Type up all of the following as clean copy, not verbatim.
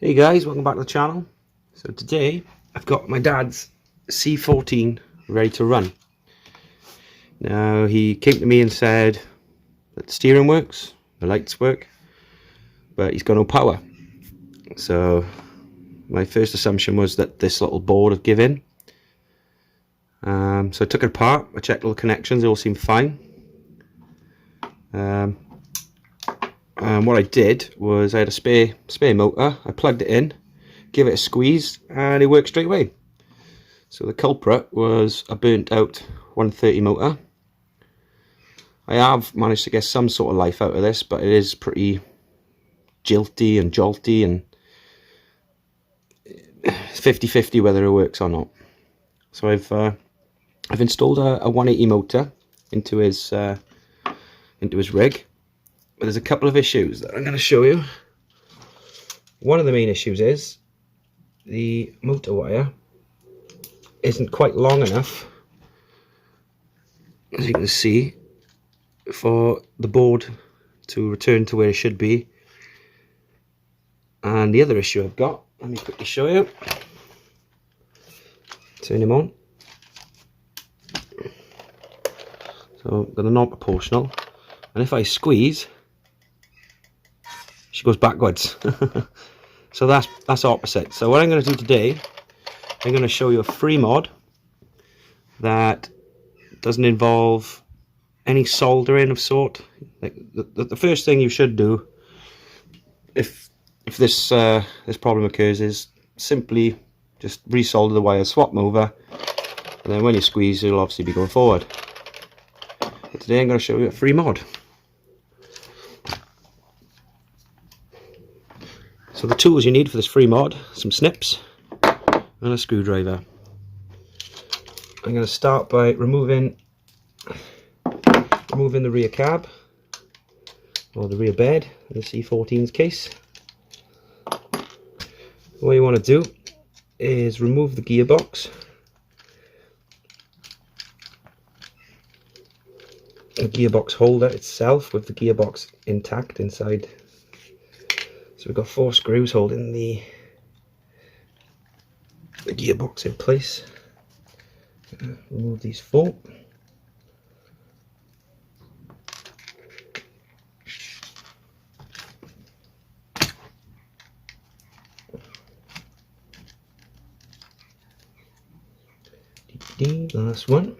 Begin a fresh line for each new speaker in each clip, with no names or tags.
Hey guys, welcome back to the channel. So today I've got my dad's C14 ready to run. Now he came to me and said that the steering works, the lights work, but he's got no power. So my first assumption was that this little board had given. So I took it apart, I checked all the connections, they all seemed fine. And what I did was I had a spare motor, I plugged it in, gave it a squeeze, and it worked straight away. So the culprit was a burnt out 130 motor. I have managed to get some sort of life out of this, but it is pretty jilty and jolty, and 50-50 whether it works or not. So I've installed a 180 motor into his rig. But there's a couple of issues that I'm going to show you. One of the main issues is the motor wire isn't quite long enough, as you can see, for the board to return to where it should be. And the other issue I've got, let me quickly show you. Turn him on. So I've got a non-proportional, and if I squeeze, she goes backwards. So that's opposite. So what I'm going to do today, I'm going to show you a free mod that doesn't involve any soldering of sort. Like the first thing you should do if this problem occurs is simply just resolder the wire, swap them over, and then when you squeeze it'll obviously be going forward. But today I'm going to show you a free mod. So the tools you need for this free mod, some snips and a screwdriver. I'm going to start by removing the rear cab, or the rear bed of the C14's case. What you want to do is remove the gearbox. The gearbox holder itself with the gearbox intact inside. So we've got 4 screws holding the gearbox in place. Remove these 4. Last one.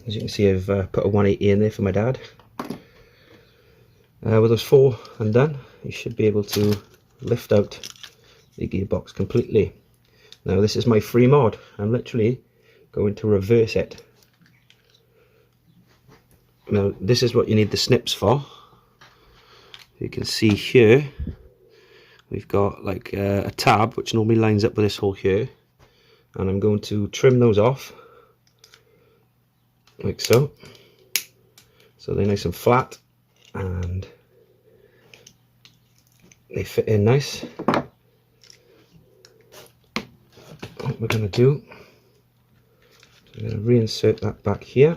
As you can see, I've put a 180 in there for my dad. With those 4 undone, you should be able to lift out the gearbox completely. Now this is my free mod. I'm literally going to reverse it. Now this is what you need the snips for. You can see here we've got like a tab which normally lines up with this hole here, and I'm going to trim those off like so, so they're nice and flat and they fit in nice. What we're going to do, I'm going to reinsert that back here.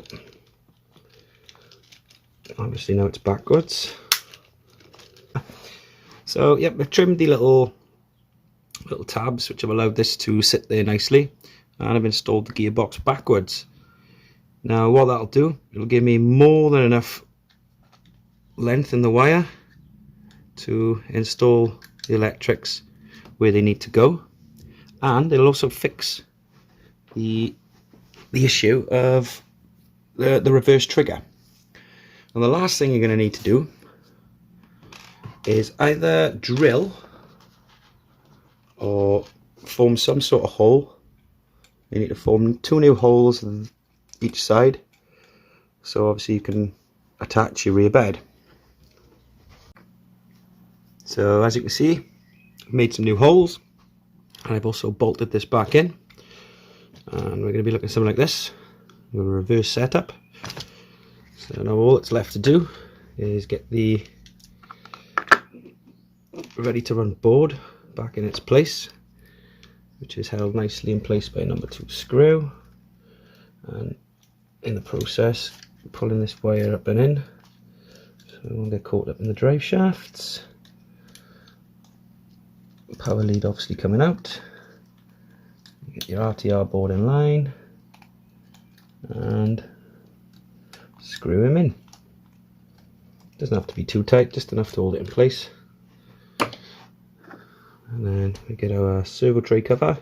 Obviously now it's backwards. So yep, we've trimmed the little tabs which have allowed this to sit there nicely, and I've installed the gearbox backwards. Now what that'll do, it'll give me more than enough length in the wire to install the electrics where they need to go, and it'll also fix the issue of the reverse trigger. And the last thing you're going to need to do is either drill or form some sort of hole. You need to form 2 new holes on each side, so obviously you can attach your rear bed. So as you can see, I've made some new holes, and I've also bolted this back in, and we're going to be looking something like this with a reverse setup. So now all that's left to do is get the ready to run board back in its place, which is held nicely in place by a number 2 screw, and in the process pulling this wire up and in, so it won't get caught up in the drive shafts. Power lead obviously coming out. You get your RTR board in line and screw him in. Doesn't have to be too tight, just enough to hold it in place. And then we get our servo tray cover,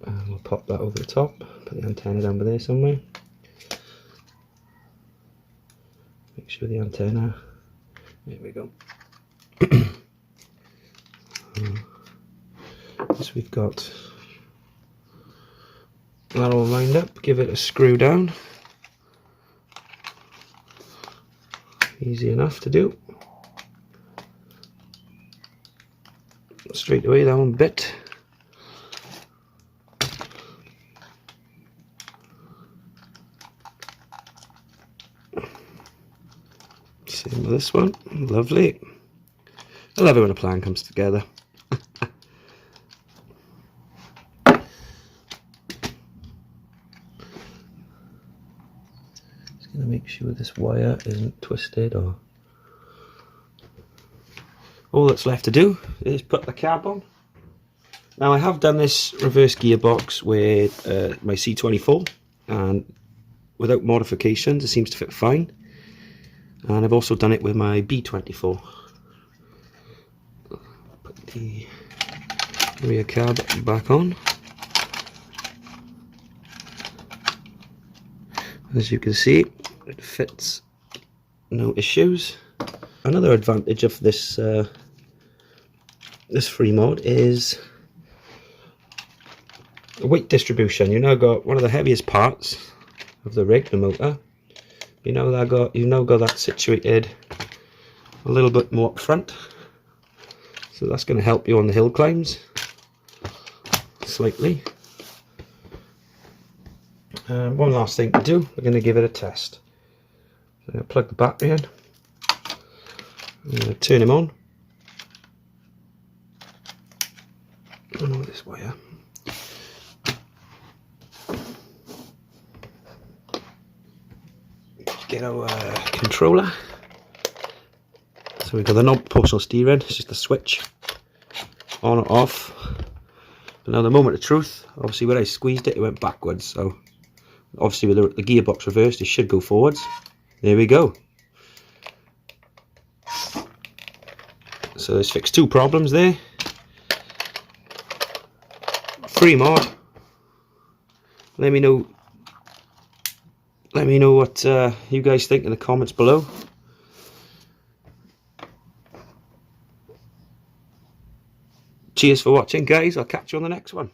and we'll pop that over the top, put the antenna down by there somewhere. Make sure the antenna, there we go. So we've got that all lined up, give it a screw down. Easy enough to do. Straight away that one bit. Same with this one, lovely. I love it when a plan comes together. Just going to make sure this wire isn't twisted or... All that's left to do is put the cab on. Now I have done this reverse gearbox with my C24, and without modifications it seems to fit fine. And I've also done it with my B24. Put the rear cab back on. As you can see, it fits, no issues. Another advantage of this this free mod is weight distribution. You now got one of the heaviest parts of the rig, the motor. You know that you've now got that situated a little bit more up front, so that's going to help you on the hill climbs slightly. One last thing to do, we're going to give it a test. So I'm going to plug the battery in. I'm going to turn him on. Oh, this wire. Get our controller. So we've got the knob proportional steering, it's just a switch on or off. But now the moment of truth, obviously when I squeezed it, it went backwards, so obviously with the gearbox reversed, it should go forwards. There we go. So this fixed two problems there. Free mod. Let me know what you guys think in the comments below. Cheers for watching, guys. I'll catch you on the next one.